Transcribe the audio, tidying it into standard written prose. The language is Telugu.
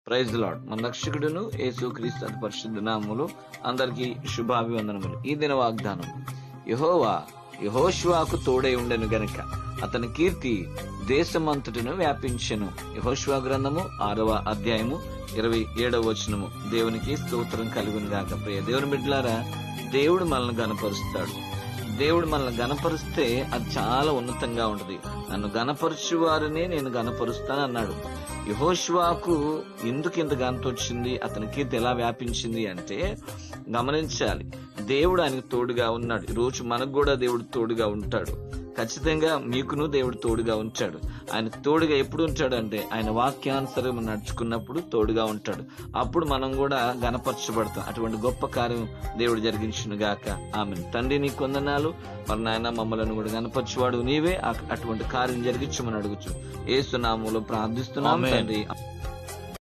Praise lord. మన రక్షకుడును యేసుక్రీస్తు అతి పరిశుద్ధ నామములో అందరికీ శుభాభివందనములు. ఈ దిన వాగ్దానం, యెహోవా యెహోషువకు తోడై ఉండెను గనుక అతని కీర్తి దేశమంతటను వ్యాపించెను. యెహోషువ గ్రంథము 6వ అధ్యాయము 27వ వచనము. దేవునికి స్తోత్రం కలుగును గాక. ప్రియ దేవుని బిడ్డలారా, దేవుడు మనల్ని గణపరుస్తాడు. దేవుడు మనల్ని గణపరిస్తే అది చాలా ఉన్నతంగా ఉంటది. నన్ను గణపరచు వారిని నేను గణపరుస్తాను అన్నాడు. యెహోషువకు ఎందుకు ఇంత ఘనత వచ్చింది, అతని కీర్తి ఎలా వ్యాపించింది అంటే, గమనించాలి, దేవుడు ఆయనకు తోడుగా ఉన్నాడు. ఈ రోజు మనకు కూడా దేవుడు తోడుగా ఉంటాడు. ఖచ్చితంగా మీకును దేవుడు తోడుగా ఉంచాడు. ఆయన తోడుగా ఎప్పుడు ఉంటాడు అంటే, ఆయన వాక్యానుసారం నడుచుకున్నప్పుడు తోడుగా ఉంటాడు. అప్పుడు మనం కూడా గణపరచబడతాం. అటువంటి గొప్ప కార్యం దేవుడు జరిగించును గాక. ఆమేన్. తండ్రి నీకు వందనాలు. మరి నాయన, మమ్మల్ని కూడా గణపరచువాడు నీవే. అటువంటి కార్యం జరిగించమని అడుగుచు యేసు నామములో ప్రార్థిస్తున్నాం తండ్రి.